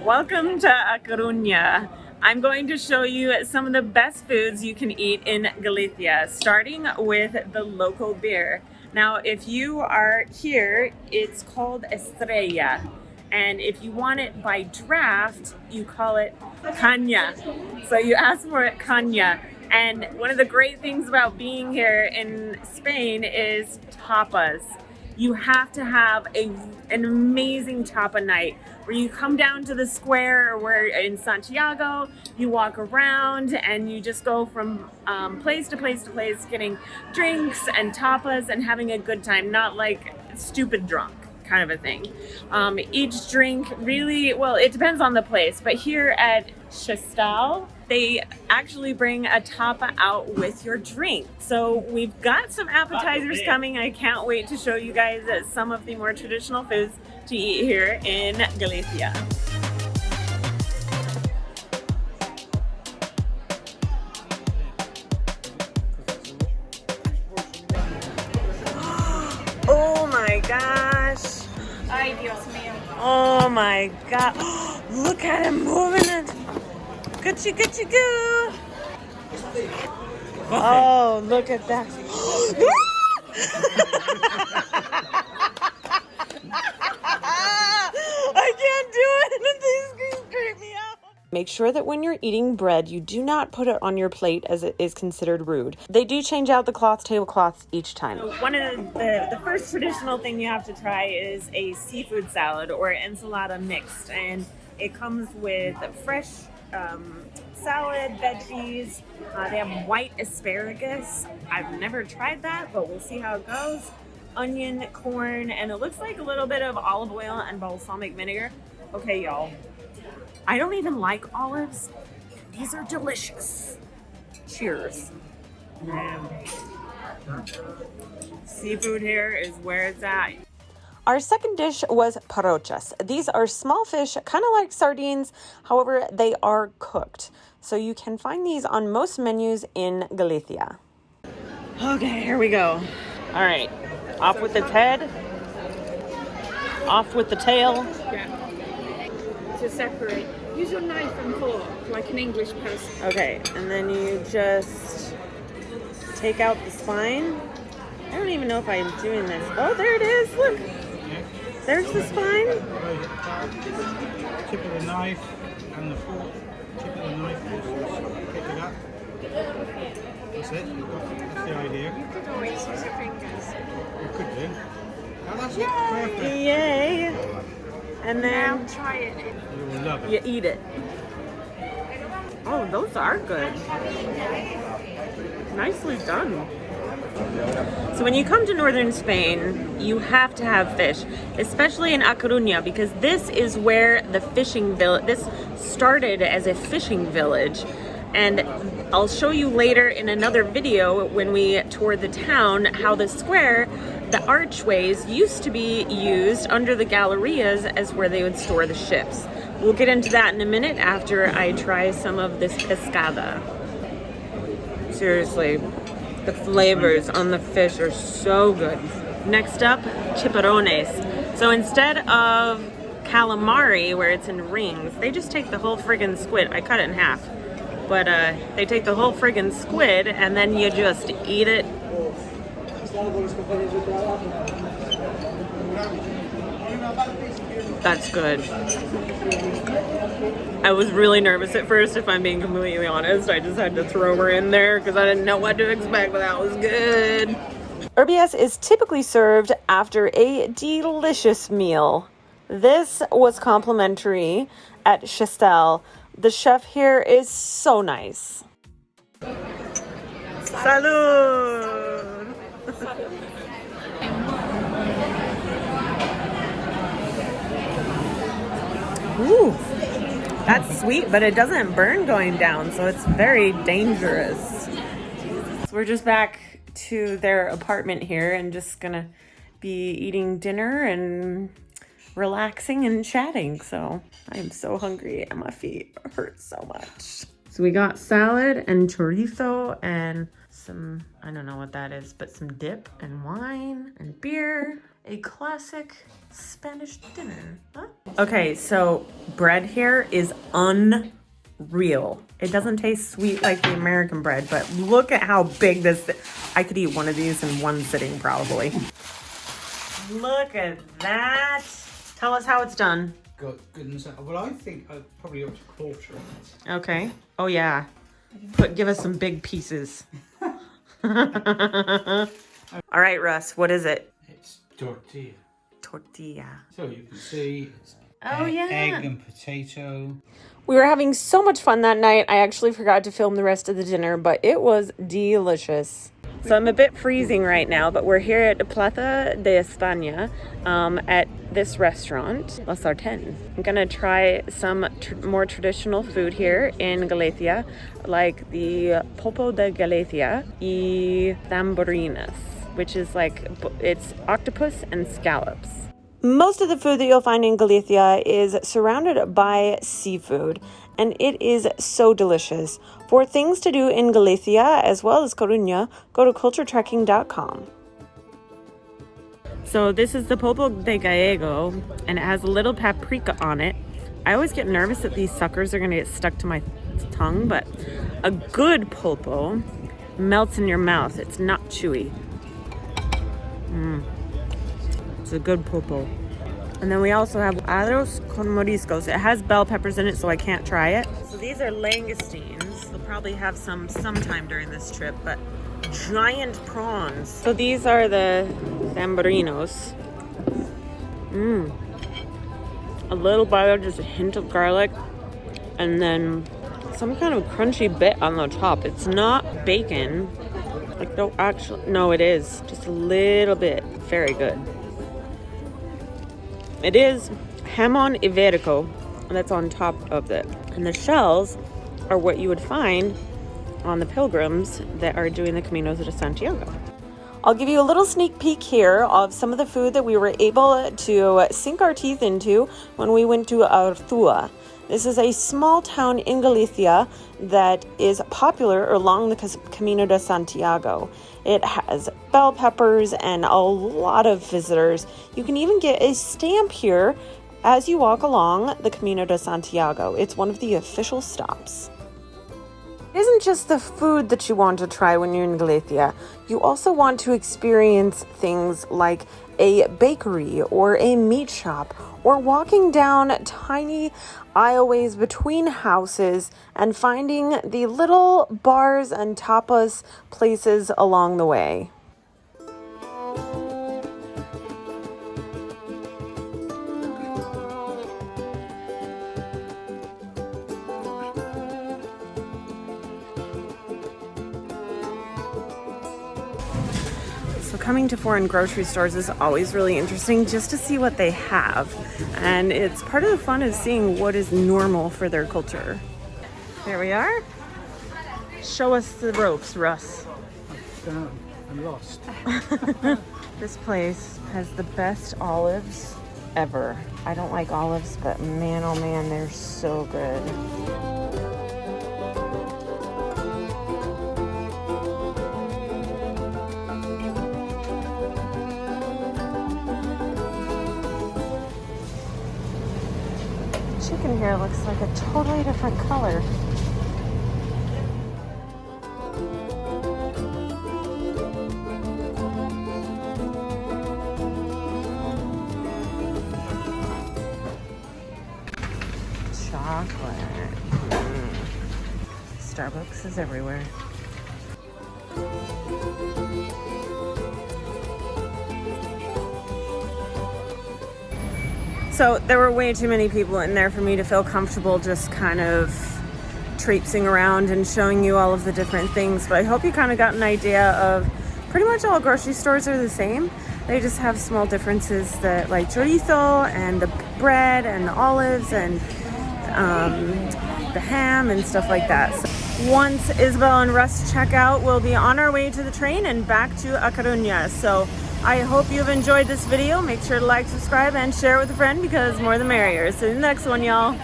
Welcome to A Coruña. I'm going to show you some of the best foods you can eat in Galicia, starting with the local beer. Now, if you are here, it's called Estrella. And if you want it by draft, you call it caña. So you ask for it caña. And one of the great things about being here in Spain is tapas. You have to have an amazing tapa night where you come down to the square where in Santiago, you walk around and you just go from place to place to place getting drinks and tapas and having a good time, not like stupid drunk kind of a thing. Each drink really, well, it depends on the place, but here at Xestal, they actually bring a tapa out with your drink. So we've got some appetizers coming. I can't wait to show you guys some of the more traditional foods to eat here in Galicia. Oh my gosh. Ay, Dios mío. Oh my god. Look at him moving it. Gucci, gucci, goo. Oh, look at that. I can't do it. These creep me out. Make sure that when you're eating bread, you do not put it on your plate as it is considered rude. They do change out the tablecloths each time. One of the first traditional thing you have to try is a seafood salad or ensalada mixed. And it comes with fresh salad, veggies. They have white asparagus. I've never tried that, but we'll see how it goes. Onion, corn, and it looks like a little bit of olive oil and balsamic vinegar. Okay, y'all. I don't even like olives. These are delicious. Cheers. Seafood here is where it's at. Our second dish was parochas. These are small fish, kind of like sardines. However, they are cooked. So you can find these on most menus in Galicia. Okay, here we go. All right, off with its head. Off with the tail. Yeah. To separate. Use your knife and fork like an English person. Okay, and then you just take out the spine. I don't even know if I'm doing this. Oh, there it is. Look. There's the spine. Tip of the knife and the fork. Tip of the knife, pick it up. That's it. That's the idea. You could always use your fingers. You could do. Oh, that's perfect. Yay! And Now then try it. You will love it. you eat it. Oh, those are good. Nicely done. So when you come to northern Spain, you have to have fish, especially in A Coruña, because this is where the fishing village, this started as a fishing village. And I'll show you later in another video when we tour the town how the square, the archways used to be used under the gallerias as where they would store the ships. We'll get into that in a minute after I try some of this pescada. Seriously. The flavors on the fish are so good. Next up, chipirrones. So instead of calamari, where it's in rings, they just take the whole friggin' squid. I cut it in half. But they take the whole friggin' squid and then you just eat it. That's good. I was really nervous at first, if I'm being completely honest. I just had to throw her in there because I didn't know what to expect, but that was good. Herbias is typically served after a delicious meal. This was complimentary at Xestal. The chef here is so nice. Salud! Ooh, that's sweet, but it doesn't burn going down, so it's very dangerous. So we're just back to their apartment here and just gonna be eating dinner and relaxing and chatting. So I am so hungry and my feet hurt so much. So we got salad and chorizo and some, I don't know what that is, but some dip and wine and beer. A classic Spanish dinner, huh? Okay, so bread here is unreal. It doesn't taste sweet like the American bread, but look at how big this, I could eat one of these in one sitting probably. Look at that. Tell us how it's done. Got goodness. Well, I think I probably ought to quarter it. Okay. Oh yeah. Give us some big pieces. All right, Russ, what is it? It's tortilla. Tortilla. So you can see it's Yeah. egg and potato. We were having so much fun that night. I actually forgot to film the rest of the dinner, but it was delicious. So I'm a bit freezing right now, but we're here at Plaza de España at this restaurant, La Sarten. I'm gonna try some more traditional food here in Galicia, like the pulpo de Galicia y tamborinas, which is like, it's octopus and scallops. Most of the food that you'll find in Galicia is surrounded by seafood, and it is so delicious. For things to do in Galicia, as well as Coruña, go to culturetrekking.com. So this is the pulpo de gallego, and it has a little paprika on it. I always get nervous that these suckers are gonna get stuck to my tongue, but a good pulpo melts in your mouth. It's not chewy. It's a good pulpo. And then we also have arroz con moriscos. It has bell peppers in it, so I can't try it. So these are langoustines. We'll probably have some sometime during this trip, but giant prawns. So these are the tamborinos. A little butter, just a hint of garlic, and then some kind of crunchy bit on the top. It's not bacon. Like, no, it is. Just a little bit. Very good. It is jamón ibérico that's on top of it. And the shells are what you would find on the pilgrims that are doing the Camino de Santiago. I'll give you a little sneak peek here of some of the food that we were able to sink our teeth into when we went to Arzua. This is a small town in Galicia that is popular along the Camino de Santiago. It has bell peppers and a lot of visitors. You can even get a stamp here as you walk along the Camino de Santiago. It's one of the official stops. It isn't just the food that you want to try when you're in Galicia. You also want to experience things like a bakery or a meat shop, or walking down tiny aisleways between houses and finding the little bars and tapas places along the way. So coming to foreign grocery stores is always really interesting just to see what they have. And it's part of the fun is seeing what is normal for their culture. There we are. Show us the ropes, Russ. I'm lost. This place has the best olives ever. I don't like olives, but man, oh man, they're so good. Chicken here looks like a totally different color. Chocolate. Starbucks is everywhere. So there were way too many people in there for me to feel comfortable just kind of traipsing around and showing you all of the different things. But I hope you kind of got an idea of pretty much all grocery stores are the same. They just have small differences that like chorizo and the bread and the olives and the ham and stuff like that. So once Isabel and Russ check out, we'll be on our way to the train and back to A Coruña. So I hope you've enjoyed this video. Make sure to like, subscribe, and share with a friend because more the merrier. See you in the next one, y'all.